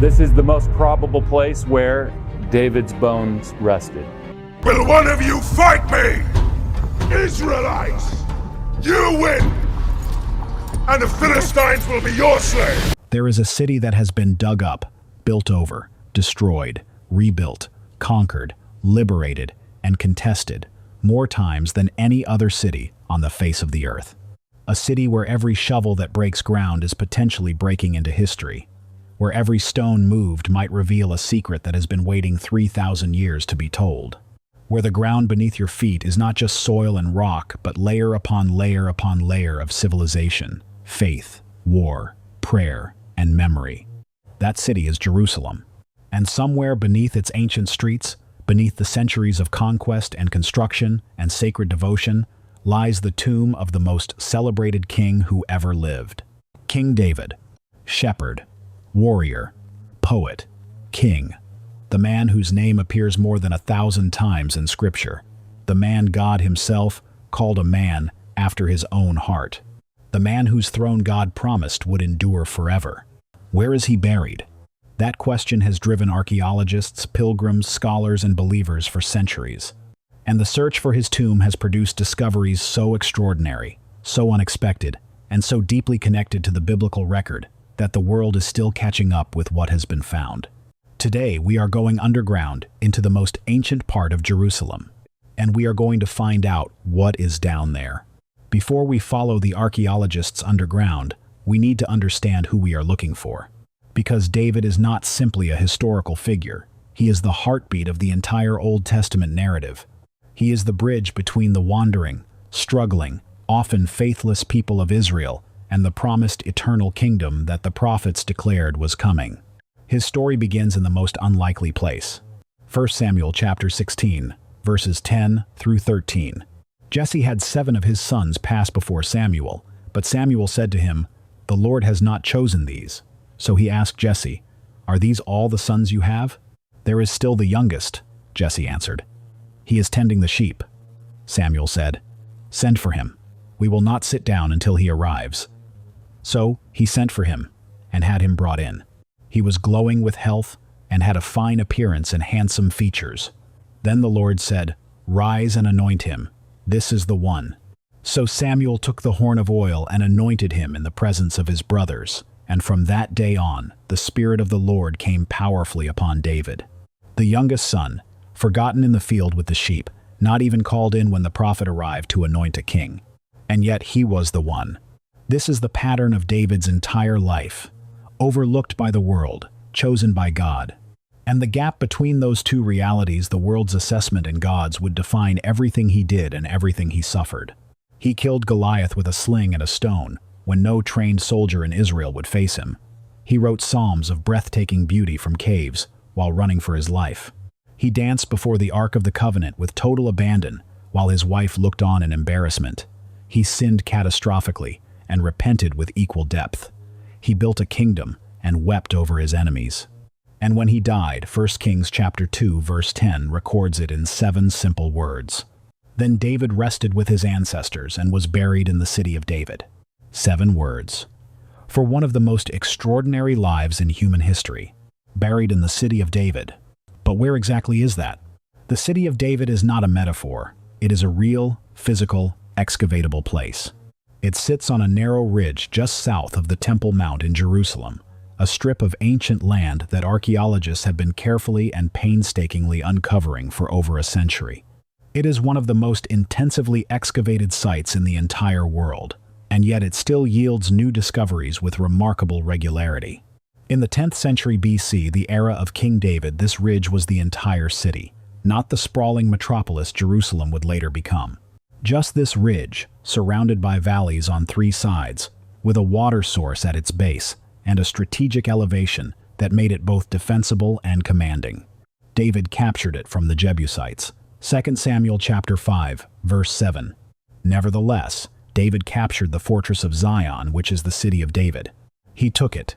This is the most probable place where David's bones rested. Will one of you fight me? Israelites, you win! And the Philistines will be your slave! There is a city that has been dug up, built over, destroyed, rebuilt, conquered, liberated, and contested more times than any other city on the face of the earth. A city where every shovel that breaks ground is potentially breaking into history, where every stone moved might reveal a secret that has been waiting 3,000 years to be told, where the ground beneath your feet is not just soil and rock, but layer upon layer upon layer of civilization, faith, war, prayer, and memory. That city is Jerusalem. And somewhere beneath its ancient streets, beneath the centuries of conquest and construction and sacred devotion, lies the tomb of the most celebrated king who ever lived. King David, shepherd, warrior, poet, king, the man whose name appears more than 1,000 times in Scripture, the man God himself called a man after his own heart, the man whose throne God promised would endure forever. Where is he buried? That question has driven archaeologists, pilgrims, scholars, and believers for centuries. And the search for his tomb has produced discoveries so extraordinary, so unexpected, and so deeply connected to the biblical record that the world is still catching up with what has been found. Today, we are going underground into the most ancient part of Jerusalem, and we are going to find out what is down there. Before we follow the archaeologists underground, we need to understand who we are looking for. Because David is not simply a historical figure, he is the heartbeat of the entire Old Testament narrative. He is the bridge between the wandering, struggling, often faithless people of Israel and the promised eternal kingdom that the prophets declared was coming. His story begins in the most unlikely place. 1 Samuel chapter 16, verses 10 through 13. Jesse had 7 of his sons pass before Samuel, but Samuel said to him, "The Lord has not chosen these." So he asked Jesse, "Are these all the sons you have?" "There is still the youngest," Jesse answered. "He is tending the sheep." Samuel said, "Send for him. We will not sit down until he arrives." So he sent for him and had him brought in. He was glowing with health and had a fine appearance and handsome features. Then the Lord said, "Rise and anoint him. This is the one." So Samuel took the horn of oil and anointed him in the presence of his brothers. And from that day on, the Spirit of the Lord came powerfully upon David. The youngest son, forgotten in the field with the sheep, not even called in when the prophet arrived to anoint a king. And yet he was the one. This is the pattern of David's entire life. Overlooked by the world, chosen by God. And the gap between those two realities, the world's assessment and God's, would define everything he did and everything he suffered. He killed Goliath with a sling and a stone, when no trained soldier in Israel would face him. He wrote psalms of breathtaking beauty from caves while running for his life. He danced before the Ark of the Covenant with total abandon while his wife looked on in embarrassment. He sinned catastrophically and repented with equal depth. He built a kingdom and wept over his enemies. And when he died, 1 Kings chapter 2 verse 10 records it in 7 simple words. Then David rested with his ancestors and was buried in the city of David. 7 words. For one of the most extraordinary lives in human history, buried in the city of David. But where exactly is that? The city of David is not a metaphor. It is a real, physical, excavatable place. It sits on a narrow ridge just south of the Temple Mount in Jerusalem, a strip of ancient land that archaeologists have been carefully and painstakingly uncovering for over a century. It is one of the most intensively excavated sites in the entire world, and yet it still yields new discoveries with remarkable regularity. In the 10th century BC, the era of King David, this ridge was the entire city, not the sprawling metropolis Jerusalem would later become. Just this ridge, surrounded by valleys on 3 sides, with a water source at its base, and a strategic elevation that made it both defensible and commanding. David captured it from the Jebusites. 2 Samuel chapter 5, verse 7. Nevertheless, David captured the fortress of Zion, which is the city of David. He took it.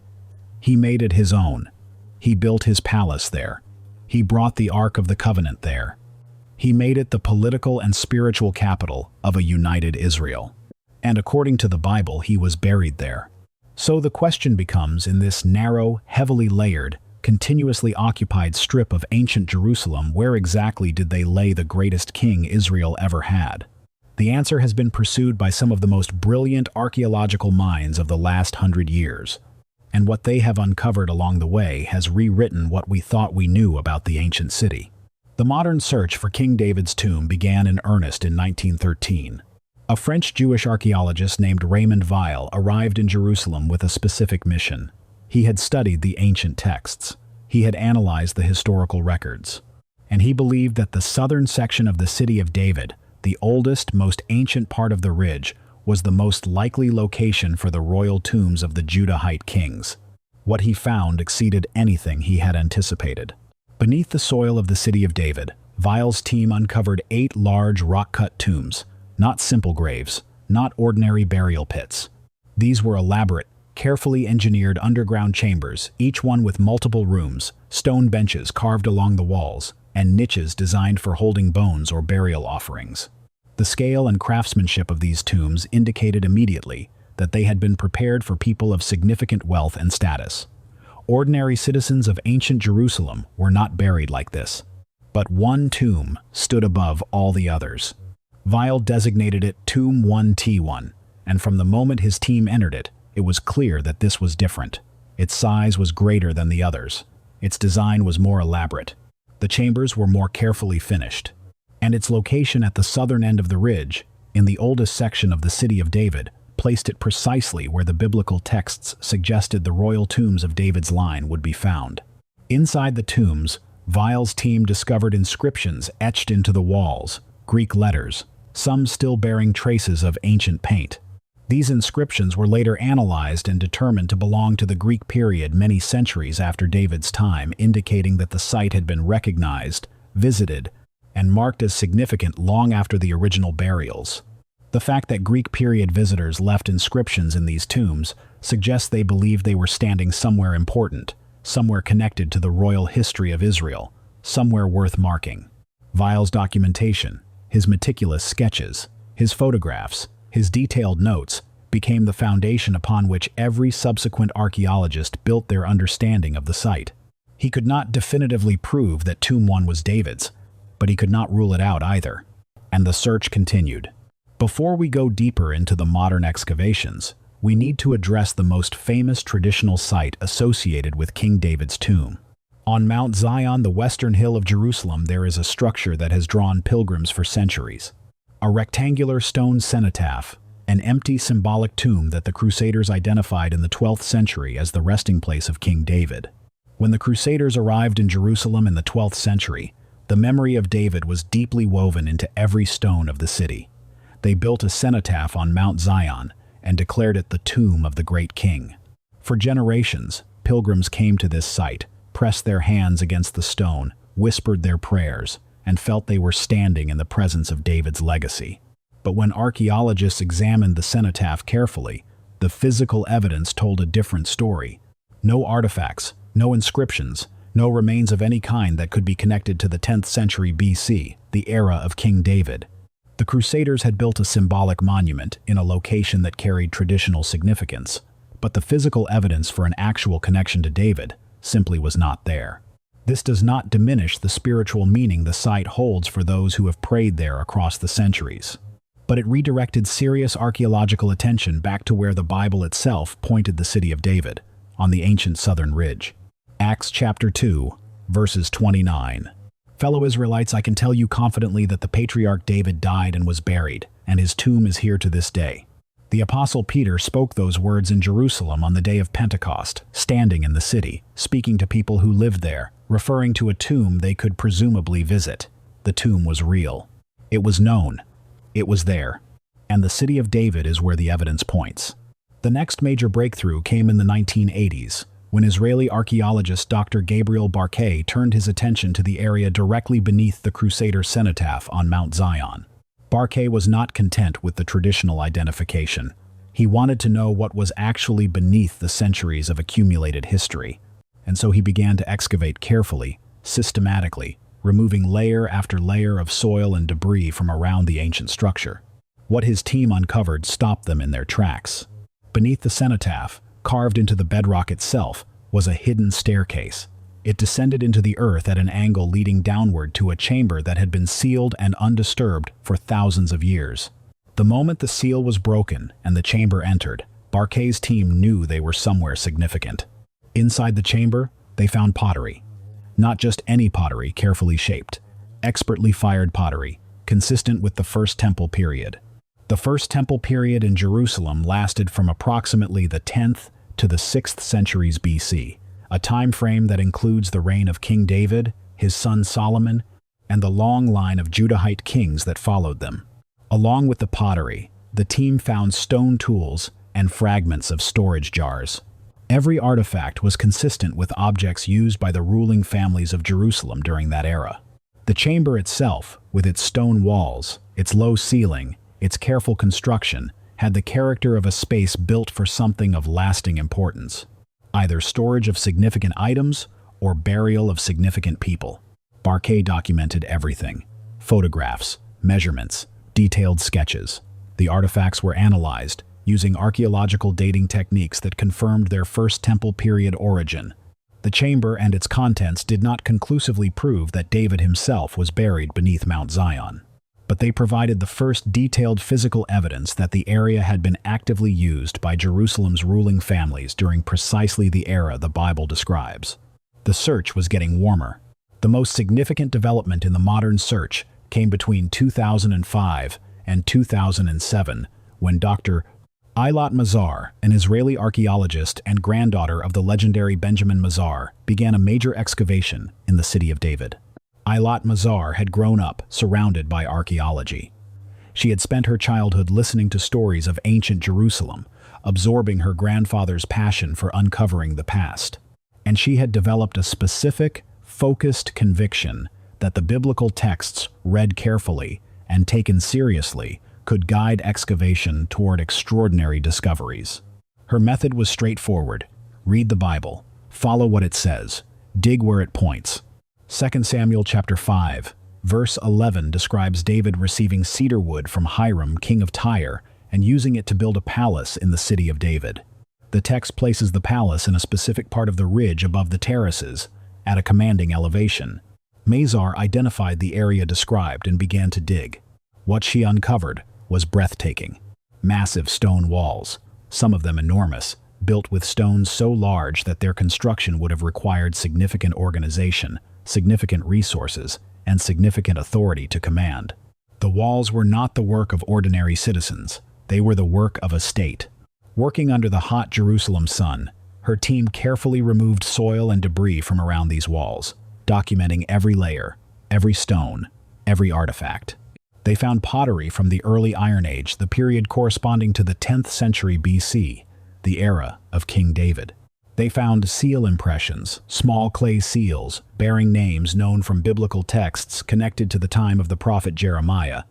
He made it his own. He built his palace there. He brought the Ark of the Covenant there. He made it the political and spiritual capital of a united Israel. And according to the Bible, he was buried there. So the question becomes, in this narrow, heavily layered, continuously occupied strip of ancient Jerusalem, where exactly did they lay the greatest king Israel ever had? The answer has been pursued by some of the most brilliant archaeological minds of the last 100 years. And what they have uncovered along the way has rewritten what we thought we knew about the ancient city. The modern search for King David's tomb began in earnest in 1913. A French Jewish archaeologist named Raymond Weil arrived in Jerusalem with a specific mission. He had studied the ancient texts. He had analyzed the historical records. And he believed that the southern section of the city of David, the oldest, most ancient part of the ridge, was the most likely location for the royal tombs of the Judahite kings. What he found exceeded anything he had anticipated. Beneath the soil of the city of David, Weil's team uncovered 8 large rock-cut tombs, not simple graves, not ordinary burial pits. These were elaborate, carefully engineered underground chambers, each one with multiple rooms, stone benches carved along the walls, and niches designed for holding bones or burial offerings. The scale and craftsmanship of these tombs indicated immediately that they had been prepared for people of significant wealth and status. Ordinary citizens of ancient Jerusalem were not buried like this. But one tomb stood above all the others. Weil designated it Tomb 1T1, and from the moment his team entered it, it was clear that this was different. Its size was greater than the others. Its design was more elaborate. The chambers were more carefully finished. And its location at the southern end of the ridge, in the oldest section of the city of David, placed it precisely where the biblical texts suggested the royal tombs of David's line would be found. Inside the tombs, Weil's team discovered inscriptions etched into the walls, Greek letters, some still bearing traces of ancient paint. These inscriptions were later analyzed and determined to belong to the Greek period many centuries after David's time, indicating that the site had been recognized, visited, and marked as significant long after the original burials. The fact that Greek period visitors left inscriptions in these tombs suggests they believed they were standing somewhere important, somewhere connected to the royal history of Israel, somewhere worth marking. Weil's documentation, his meticulous sketches, his photographs, his detailed notes became the foundation upon which every subsequent archaeologist built their understanding of the site. He could not definitively prove that Tomb 1 was David's, but he could not rule it out either. And the search continued. Before we go deeper into the modern excavations, we need to address the most famous traditional site associated with King David's tomb. On Mount Zion, the western hill of Jerusalem, there is a structure that has drawn pilgrims for centuries. A rectangular stone cenotaph, an empty symbolic tomb that the Crusaders identified in the 12th century as the resting place of King David. When the Crusaders arrived in Jerusalem in the 12th century, the memory of David was deeply woven into every stone of the city. They built a cenotaph on Mount Zion and declared it the tomb of the great king. For generations, pilgrims came to this site, pressed their hands against the stone, whispered their prayers, and felt they were standing in the presence of David's legacy. But when archaeologists examined the cenotaph carefully, the physical evidence told a different story. No artifacts, no inscriptions, no remains of any kind that could be connected to the 10th century BC, the era of King David. The Crusaders had built a symbolic monument in a location that carried traditional significance, but the physical evidence for an actual connection to David simply was not there. This does not diminish the spiritual meaning the site holds for those who have prayed there across the centuries. But it redirected serious archaeological attention back to where the Bible itself pointed the city of David, on the ancient southern ridge. Acts chapter 2, verses 29. Fellow Israelites, I can tell you confidently that the patriarch David died and was buried, and his tomb is here to this day. The apostle Peter spoke those words in Jerusalem on the day of Pentecost, standing in the city, speaking to people who lived there, referring to a tomb they could presumably visit. The tomb was real. It was known. It was there. And the city of David is where the evidence points. The next major breakthrough came in the 1980s, when Israeli archaeologist Dr. Gabriel Barkay turned his attention to the area directly beneath the Crusader cenotaph on Mount Zion. Barkay was not content with the traditional identification. He wanted to know what was actually beneath the centuries of accumulated history. And so he began to excavate carefully, systematically, removing layer after layer of soil and debris from around the ancient structure. What his team uncovered stopped them in their tracks. Beneath the cenotaph, carved into the bedrock itself, was a hidden staircase. It descended into the earth at an angle leading downward to a chamber that had been sealed and undisturbed for thousands of years. The moment the seal was broken and the chamber entered, Barquet's team knew they were somewhere significant. Inside the chamber, they found pottery. Not just any pottery, carefully shaped. Expertly fired pottery, consistent with the First Temple period. The First Temple period in Jerusalem lasted from approximately the 10th to the 6th centuries BC, a time frame that includes the reign of King David, his son Solomon, and the long line of Judahite kings that followed them. Along with the pottery, the team found stone tools and fragments of storage jars. Every artifact was consistent with objects used by the ruling families of Jerusalem during that era. The chamber itself, with its stone walls, its low ceiling, its careful construction, had the character of a space built for something of lasting importance. Either storage of significant items or burial of significant people. Barquet documented everything. Photographs, measurements, detailed sketches. The artifacts were analyzed, using archaeological dating techniques that confirmed their First Temple period origin. The chamber and its contents did not conclusively prove that David himself was buried beneath Mount Zion, but they provided the first detailed physical evidence that the area had been actively used by Jerusalem's ruling families during precisely the era the Bible describes. The search was getting warmer. The most significant development in the modern search came between 2005 and 2007, when Dr. Eilat Mazar, an Israeli archaeologist and granddaughter of the legendary Benjamin Mazar, began a major excavation in the city of David. Eilat Mazar had grown up surrounded by archaeology. She had spent her childhood listening to stories of ancient Jerusalem, absorbing her grandfather's passion for uncovering the past. And she had developed a specific, focused conviction that the biblical texts, read carefully and taken seriously, could guide excavation toward extraordinary discoveries. Her method was straightforward. Read the Bible, follow what it says, dig where it points. 2 Samuel chapter 5, verse 11 describes David receiving cedar wood from Hiram, king of Tyre, and using it to build a palace in the city of David. The text places the palace in a specific part of the ridge above the terraces, at a commanding elevation. Mazar identified the area described and began to dig. What she uncovered was breathtaking. Massive stone walls, some of them enormous, built with stones so large that their construction would have required significant organization, significant resources, and significant authority to command. The walls were not the work of ordinary citizens. They were the work of a state. Working under the hot Jerusalem sun, her team carefully removed soil and debris from around these walls, documenting every layer, every stone, every artifact. They found pottery from the early Iron Age, the period corresponding to the 10th century BC, the era of King David. They found seal impressions, small clay seals, bearing names known from biblical texts connected to the time of the prophet Jeremiah,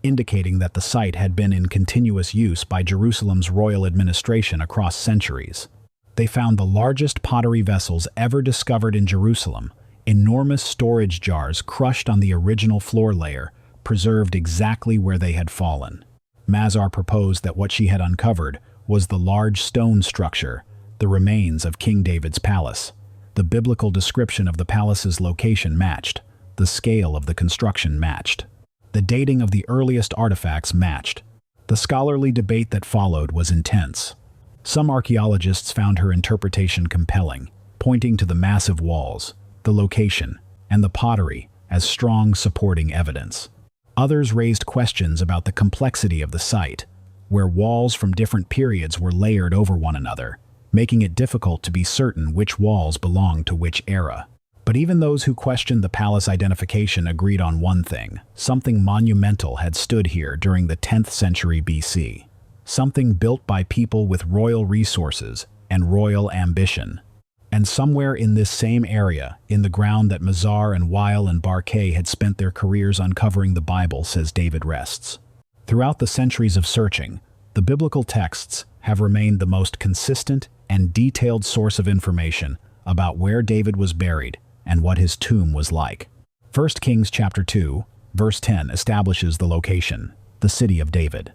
indicating that the site had been in continuous use by Jerusalem's royal administration across centuries. They found the largest pottery vessels ever discovered in Jerusalem, enormous storage jars crushed on the original floor layer, preserved exactly where they had fallen. Mazar proposed that what she had uncovered was the large stone structure, the remains of King David's palace. The biblical description of the palace's location matched. The scale of the construction matched. The dating of the earliest artifacts matched. The scholarly debate that followed was intense. Some archaeologists found her interpretation compelling, pointing to the massive walls, the location, and the pottery as strong supporting evidence. Others raised questions about the complexity of the site, where walls from different periods were layered over one another, making it difficult to be certain which walls belonged to which era. But even those who questioned the palace identification agreed on one thing: something monumental had stood here during the 10th century BC. Something built by people with royal resources and royal ambition. And somewhere in this same area, in the ground that Mazar and Weil and Barquet had spent their careers uncovering the Bible, says David rests. Throughout the centuries of searching, the biblical texts have remained the most consistent and detailed source of information about where David was buried and what his tomb was like. 1 Kings chapter 2, verse 10 establishes the location, the city of David.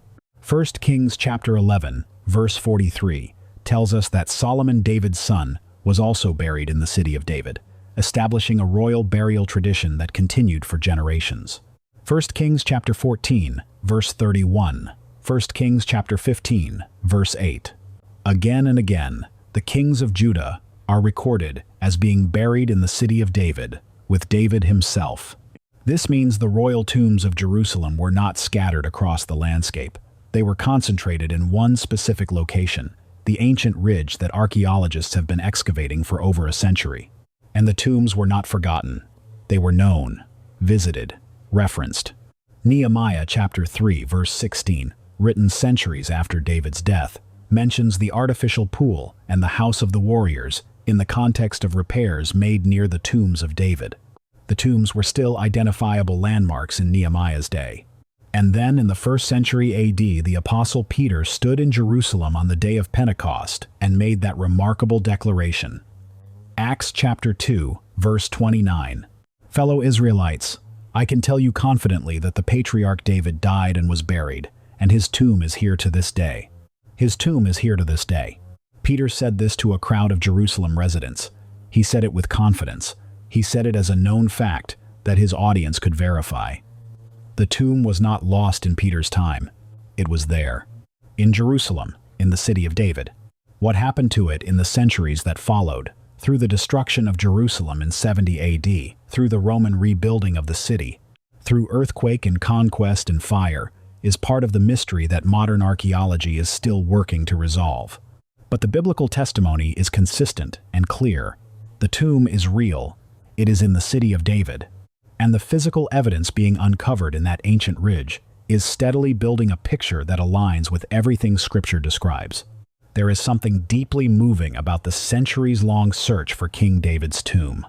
1 Kings chapter 11, verse 43 tells us that Solomon, David's son, was also buried in the city of David. establishing a royal burial tradition that continued for generations. 1 Kings chapter 14, verse 31. 1 Kings chapter 15, verse 8. Again and again, the kings of Judah are recorded as being buried in the city of David, with David himself. This means the royal tombs of Jerusalem were not scattered across the landscape. They were concentrated in one specific location, the ancient ridge that archaeologists have been excavating for over a century. And the tombs were not forgotten. They were known, visited, referenced. Nehemiah chapter 3, verse 16, written centuries after David's death, mentions the artificial pool and the house of the warriors in the context of repairs made near the tombs of David. The tombs were still identifiable landmarks in Nehemiah's day. And then in the 1st century AD, the Apostle Peter stood in Jerusalem on the day of Pentecost and made that remarkable declaration. Acts chapter 2, verse 29. Fellow Israelites, I can tell you confidently that the patriarch David died and was buried, and his tomb is here to this day. His tomb is here to this day. Peter said this to a crowd of Jerusalem residents. He said it with confidence. He said it as a known fact that his audience could verify. The tomb was not lost in Peter's time. It was there, in Jerusalem, in the city of David. What happened to it in the centuries that followed, through the destruction of Jerusalem in 70 AD, through the Roman rebuilding of the city, through earthquake and conquest and fire, is part of the mystery that modern archaeology is still working to resolve. But the biblical testimony is consistent and clear. The tomb is real. It is in the city of David. And the physical evidence being uncovered in that ancient ridge is steadily building a picture that aligns with everything Scripture describes. There is something deeply moving about the centuries-long search for King David's tomb.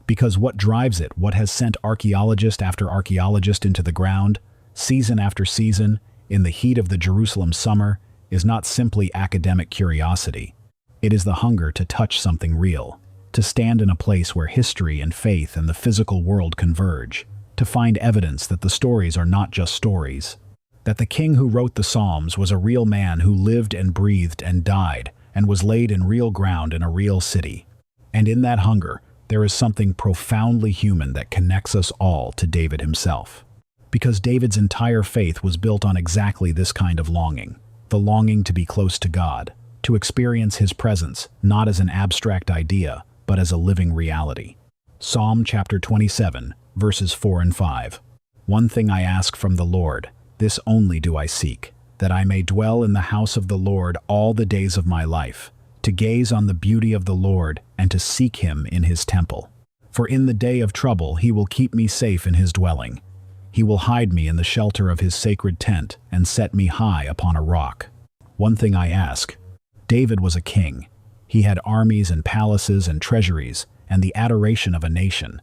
Because what drives it, what has sent archaeologist after archaeologist into the ground, season after season, in the heat of the Jerusalem summer, is not simply academic curiosity. It is the hunger to touch something real, to stand in a place where history and faith and the physical world converge, to find evidence that the stories are not just stories, that the king who wrote the Psalms was a real man who lived and breathed and died and was laid in real ground in a real city. And in that hunger, there is something profoundly human that connects us all to David himself. Because David's entire faith was built on exactly this kind of longing, the longing to be close to God, to experience his presence, not as an abstract idea, but as a living reality. Psalm chapter 27, verses 4 and 5. One thing I ask from the Lord, this only do I seek, that I may dwell in the house of the Lord all the days of my life, to gaze on the beauty of the Lord and to seek him in his temple. For in the day of trouble he will keep me safe in his dwelling. He will hide me in the shelter of his sacred tent and set me high upon a rock. One thing I ask. David was a king. He had armies and palaces and treasuries and the adoration of a nation.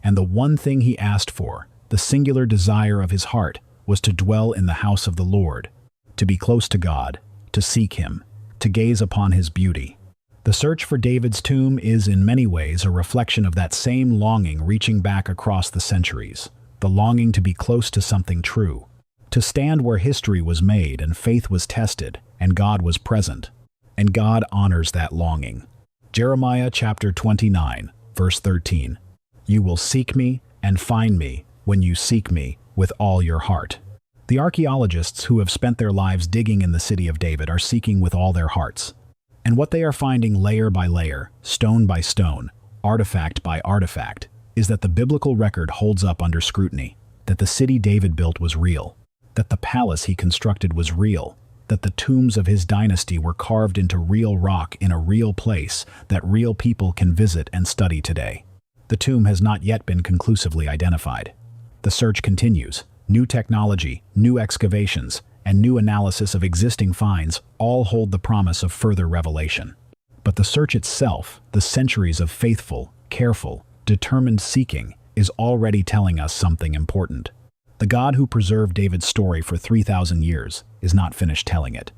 And the one thing he asked for, the singular desire of his heart, was to dwell in the house of the Lord, to be close to God, to seek him, to gaze upon his beauty. The search for David's tomb is in many ways a reflection of that same longing reaching back across the centuries, the longing to be close to something true, to stand where history was made and faith was tested and God was present. And God honors that longing. Jeremiah chapter 29, verse 13. You will seek me and find me when you seek me with all your heart. The archaeologists who have spent their lives digging in the city of David are seeking with all their hearts. And what they are finding layer by layer, stone by stone, artifact by artifact, is that the biblical record holds up under scrutiny, that the city David built was real, that the palace he constructed was real, that the tombs of his dynasty were carved into real rock in a real place that real people can visit and study today. The tomb has not yet been conclusively identified. The search continues. New technology, new excavations, and new analysis of existing finds all hold the promise of further revelation. But the search itself, the centuries of faithful, careful, determined seeking, is already telling us something important. The God who preserved David's story for 3,000 years is not finished telling it.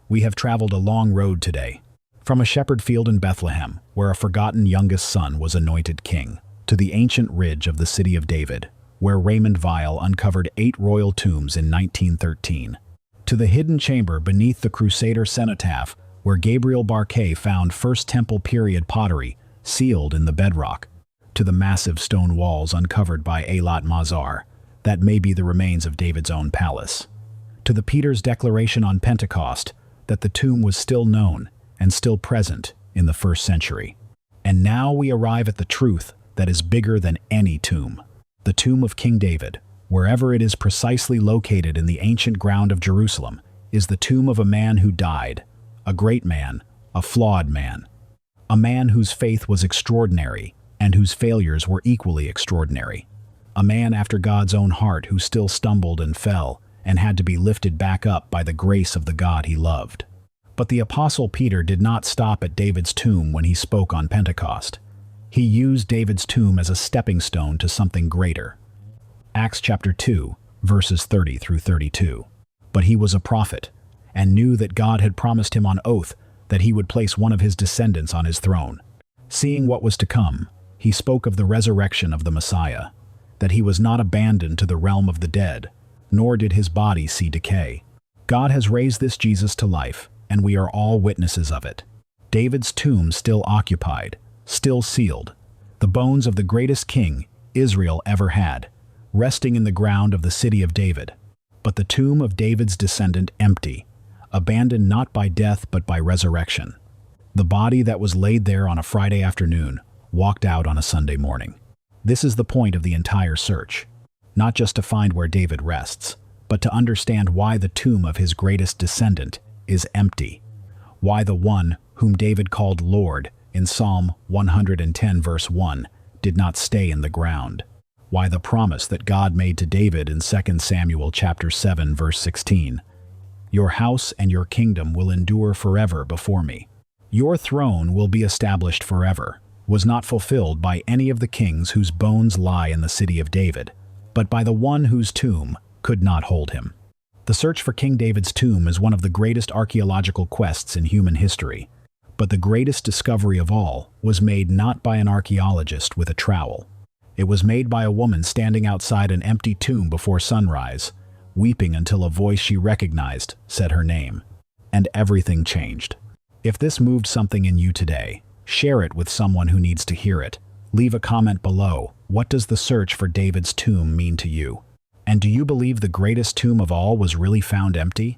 We have traveled a long road today, from a shepherd field in Bethlehem, where a forgotten youngest son was anointed king, to the ancient ridge of the city of David, where Raymond Weil uncovered 8 royal tombs in 1913, to the hidden chamber beneath the Crusader cenotaph, where Gabriel Barquet found First Temple period pottery sealed in the bedrock. to the massive stone walls uncovered by Eilat Mazar, that may be the remains of David's own palace, to the Peter's declaration on Pentecost that the tomb was still known and still present in the first century. And now we arrive at the truth that is bigger than any tomb. The tomb of King David, wherever it is precisely located in the ancient ground of Jerusalem, is the tomb of a man who died, a great man, a flawed man, a man whose faith was extraordinary and whose failures were equally extraordinary, a man after God's own heart who still stumbled and fell and had to be lifted back up by the grace of the God he loved. But the Apostle Peter did not stop at David's tomb when he spoke on Pentecost. He used David's tomb as a stepping stone to something greater. Acts chapter 2, verses 30 through 32. But he was a prophet, and knew that God had promised him on oath that he would place one of his descendants on his throne. Seeing what was to come, he spoke of the resurrection of the Messiah, that he was not abandoned to the realm of the dead, nor did his body see decay. God has raised this Jesus to life, and we are all witnesses of it. David's tomb still occupied, still sealed, the bones of the greatest king Israel ever had, resting in the ground of the city of David, but the tomb of David's descendant empty, abandoned not by death but by resurrection. The body that was laid there on a Friday afternoon walked out on a Sunday morning. This is the point of the entire search, not just to find where David rests, but to understand why the tomb of his greatest descendant is empty, why the one whom David called Lord in Psalm 110 verse 1 did not stay in the ground, why the promise that God made to David in 2 Samuel chapter 7 verse 16, "Your house and your kingdom will endure forever before me. Your throne will be established forever," was not fulfilled by any of the kings whose bones lie in the city of David, but by the one whose tomb could not hold him. The search for King David's tomb is one of the greatest archaeological quests in human history, but the greatest discovery of all was made not by an archaeologist with a trowel. It was made by a woman standing outside an empty tomb before sunrise, weeping until a voice she recognized said her name. And everything changed. If this moved something in you today, share it with someone who needs to hear it. Leave a comment below. What does the search for David's tomb mean to you? And do you believe the greatest tomb of all was really found empty?